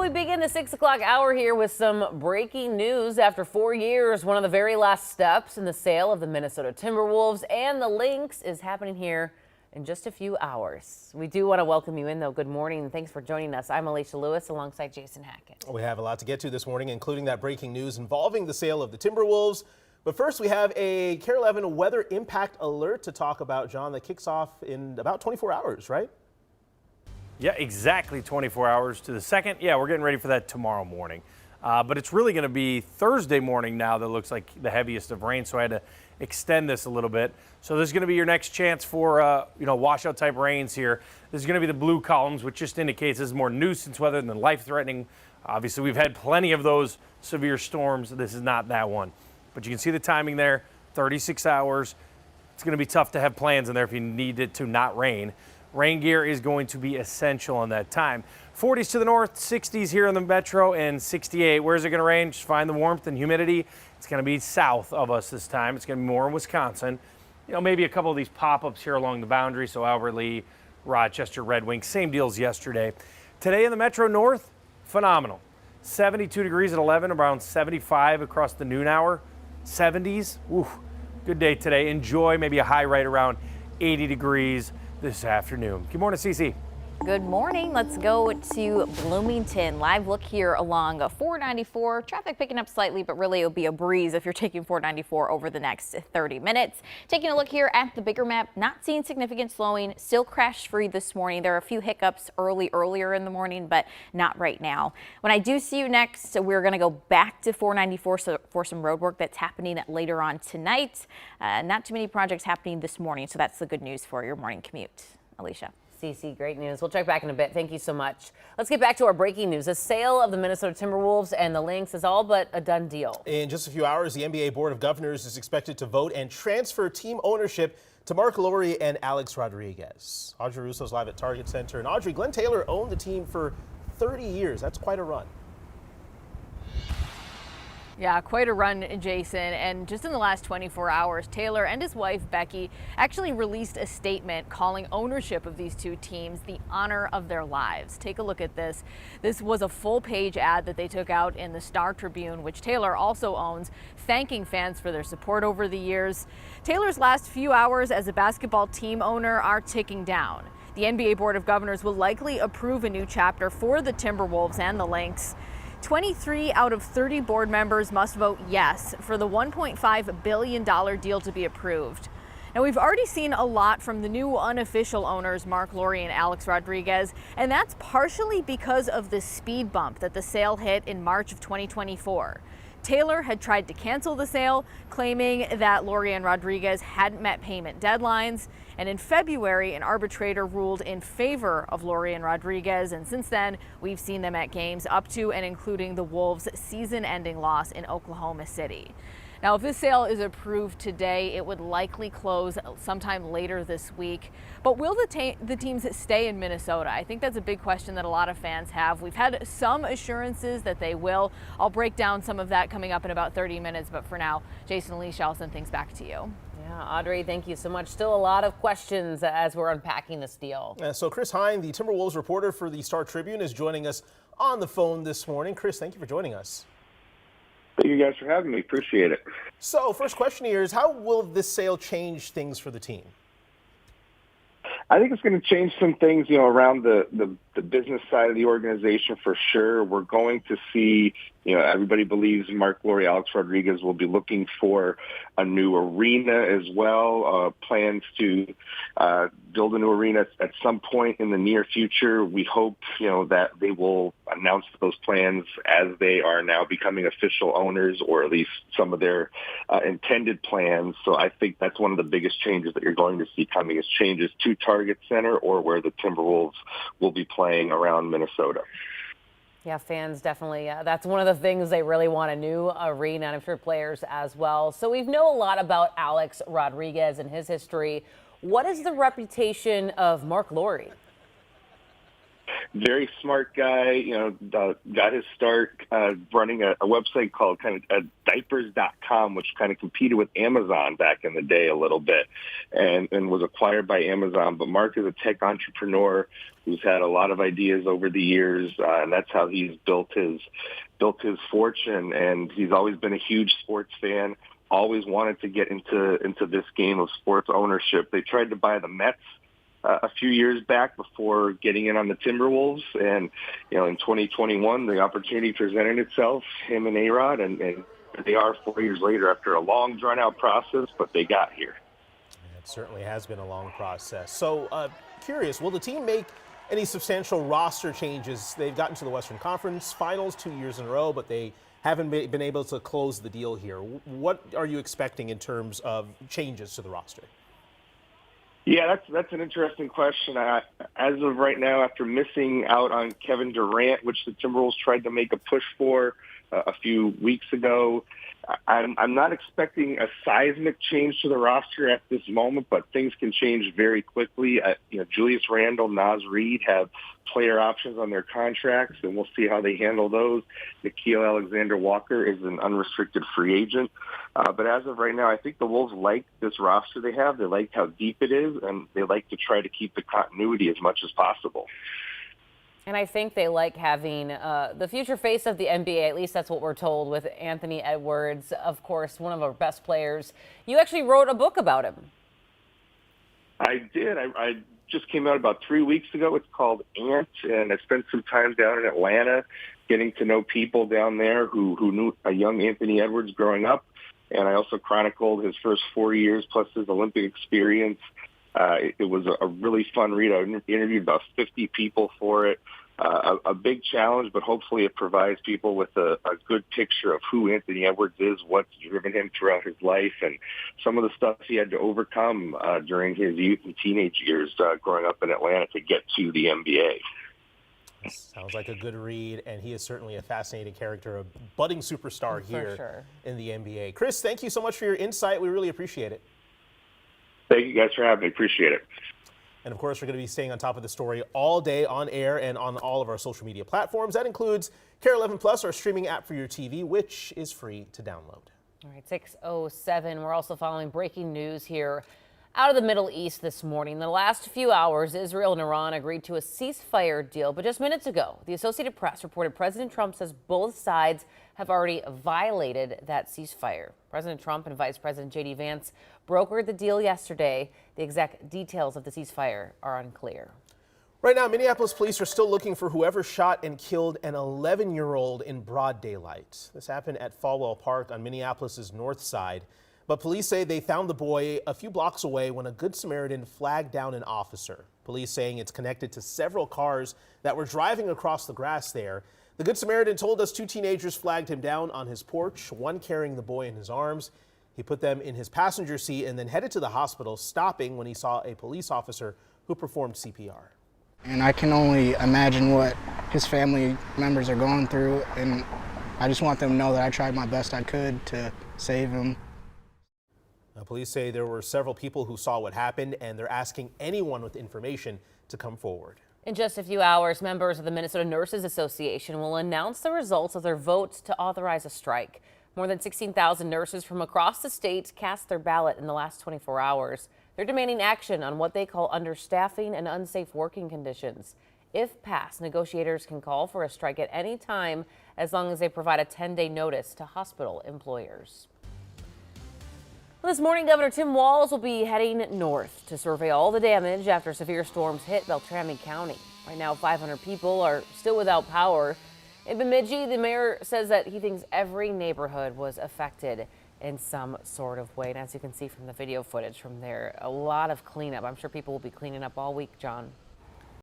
we begin the 6 o'clock hour here with some breaking news. After 4 years, one of the very last steps in the sale of the Minnesota Timberwolves and the Lynx is happening here in just a few hours. We do want to welcome you in, though. Good morning, and thanks for joining us. I'm Alicia Lewis alongside Jason Hackett. We have a lot to get to this morning, including that breaking news involving the sale of the Timberwolves. But first, we have a KARE 11 weather impact alert to talk about, John, that kicks off in about 24 hours, right? Yeah, exactly 24 hours to the second. Yeah, we're getting ready for that tomorrow morning. But it's really going to be Thursday morning now that looks like the heaviest of rain, so I had to extend this a little bit. So this is going to be your next chance for, washout type rains here. This is going to be the blue columns, which just indicates this is more nuisance weather than life-threatening. Obviously, we've had plenty of those severe storms. This is not that one. But you can see the timing there, 36 hours. It's going to be tough to have plans in there if you need it to not rain. Rain gear is going to be essential in that time. 40s to the north, 60s here in the metro, and 68. Where's it going to rain? Just find the warmth and humidity. It's going to be south of us this time. It's going to be more in Wisconsin. Maybe a couple of these pop-ups here along the boundary. So Albert Lea, Rochester, Red Wing, same deals yesterday. Today in the metro north, phenomenal. 72 degrees at 11, around 75 across the noon hour. 70s, good day today. Enjoy maybe a high right around 80 degrees this afternoon. Good morning, Cece. Good morning. Let's go to Bloomington. Live look here along 494. Traffic picking up slightly, but really it'll be a breeze if you're taking 494 over the next 30 minutes. Taking a look here at the bigger map, not seeing significant slowing. Still crash free this morning. There are a few hiccups earlier in the morning, but not right now. When I do see you next, we're going to go back to 494 for some road work that's happening later on tonight. Not too many projects happening this morning, so that's the good news for your morning commute. Alicia. Cece, great news. We'll check back in a bit. Thank you so much. Let's get back to our breaking news. The sale of the Minnesota Timberwolves and the Lynx is all but a done deal. In just a few hours, the NBA Board of Governors is expected to vote and transfer team ownership to Marc Lore and Alex Rodriguez. Audrey Russo's live at Target Center. And Audrey, Glenn Taylor owned the team for 30 years. That's quite a run. Yeah, quite a run, Jason. And just in the last 24 hours, Taylor and his wife, Becky, actually released a statement calling ownership of these two teams the honor of their lives. Take a look at this. This was a full-page ad that they took out in the Star Tribune, which Taylor also owns, thanking fans for their support over the years. Taylor's last few hours as a basketball team owner are ticking down. The NBA Board of Governors will likely approve a new chapter for the Timberwolves and the Lynx. 23 out of 30 board members must vote yes for the $1.5 billion deal to be approved. Now, we've already seen a lot from the new unofficial owners, Marc Lore and Alex Rodriguez, and that's partially because of the speed bump that the sale hit in March of 2024. Taylor had tried to cancel the sale, claiming that Lore and Rodriguez hadn't met payment deadlines. And in February, an arbitrator ruled in favor of Lore and Rodriguez. And since then, we've seen them at games up to and including the Wolves' season-ending loss in Oklahoma City. Now, if this sale is approved today, it would likely close sometime later this week. But will the teams stay in Minnesota? I think that's a big question that a lot of fans have. We've had some assurances that they will. I'll break down some of that coming up in about 30 minutes. But for now, Jason, Alicia, I'll send things back to you. Yeah, Audrey, thank you so much. Still a lot of questions as we're unpacking this deal. So Chris Hine, the Timberwolves reporter for the Star Tribune, is joining us on the phone this morning. Chris, thank you for joining us. Thank you guys for having me. Appreciate it. So first question here is, how will this sale change things for the team? I think it's going to change some things, around the business side of the organization for sure. We're going to see, everybody believes Marc Lore, Alex Rodriguez will be looking for a new arena as well. Plans to build a new arena at some point in the near future. We hope, that they will announce those plans as they are now becoming official owners, or at least some of their intended plans. So I think that's one of the biggest changes that you're going to see coming, is changes to Target Center or where the Timberwolves will be playing around Minnesota. Yeah, fans definitely, that's one of the things they really want, a new arena, and I'm sure players as well. So we know a lot about Alex Rodriguez and his history. What is the reputation of Marc Lore? very smart guy. Got his start running a website called diapers.com, which kind of competed with Amazon back in the day a little bit, and was acquired by Amazon. But Mark is a tech entrepreneur who's had a lot of ideas over the years, and that's how he's built his fortune. And he's always been a huge sports fan. Always wanted to get into this game of sports ownership. They tried to buy the Mets a few years back before getting in on the Timberwolves, and in 2021 the opportunity presented itself, him and A-Rod, and they are 4 years later after a long drawn out process, but they got here. It certainly has been a long process. So curious, will the team make any substantial roster changes? They've gotten to the Western Conference Finals 2 years in a row, but they haven't been able to close the deal here. What are you expecting in terms of changes to the roster? Yeah, that's an interesting question. As of right now, after missing out on Kevin Durant, which the Timberwolves tried to make a push for a few weeks ago, I'm not expecting a seismic change to the roster at this moment, but things can change very quickly. Julius Randle, Naz Reid have player options on their contracts, and we'll see how they handle those. Nickeil Alexander-Walker is an unrestricted free agent. But as of right now, I think the Wolves like this roster they have. They like how deep it is, and they like to try to keep the continuity as much as possible. And I think they like having the future face of the NBA, at least that's what we're told, with Anthony Edwards, of course, one of our best players. You actually wrote a book about him. I did. I just came out about 3 weeks ago. It's called Ant, and I spent some time down in Atlanta getting to know people down there who knew a young Anthony Edwards growing up. And I also chronicled his first 4 years plus his Olympic experience. It was a really fun read. I interviewed about 50 people for it. A big challenge, but hopefully it provides people with a good picture of who Anthony Edwards is, what's driven him throughout his life, and some of the stuff he had to overcome during his youth and teenage years growing up in Atlanta to get to the NBA. Sounds like a good read, and he is certainly a fascinating character, a budding superstar here in the NBA. Chris, thank you so much for your insight. We really appreciate it. Thank you guys for having me. Appreciate it. And of course, we're going to be staying on top of the story all day on air and on all of our social media platforms. That includes KARE 11 Plus, our streaming app for your TV, which is free to download. All right, 6:07. We're also following breaking news here out of the Middle East this morning. In the last few hours, Israel and Iran agreed to a ceasefire deal. But just minutes ago, the Associated Press reported President Trump says both sides have already violated that ceasefire. President Trump and Vice President J.D. Vance brokered the deal yesterday. The exact details of the ceasefire are unclear. Right now, Minneapolis police are still looking for whoever shot and killed an 11-year-old in broad daylight. This happened at Falwell Park on Minneapolis's north side. But police say they found the boy a few blocks away when a Good Samaritan flagged down an officer. Police saying it's connected to several cars that were driving across the grass there. The Good Samaritan told us 2 teenagers flagged him down on his porch, one carrying the boy in his arms. He put them in his passenger seat and then headed to the hospital, stopping when he saw a police officer who performed CPR. And I can only imagine what his family members are going through, and I just want them to know that I tried my best I could to save him. Police say there were several people who saw what happened, and they're asking anyone with information to come forward. In just a few hours, members of the Minnesota Nurses Association will announce the results of their vote to authorize a strike. More than 16,000 nurses from across the state cast their ballot in the last 24 hours. They're demanding action on what they call understaffing and unsafe working conditions. If passed, negotiators can call for a strike at any time as long as they provide a 10-day notice to hospital employers. Well, this morning, Governor Tim Walz will be heading north to survey all the damage after severe storms hit Beltrami County. Right now, 500 people are still without power. In Bemidji, the mayor says that he thinks every neighborhood was affected in some sort of way. And as you can see from the video footage from there, a lot of cleanup. I'm sure people will be cleaning up all week, John.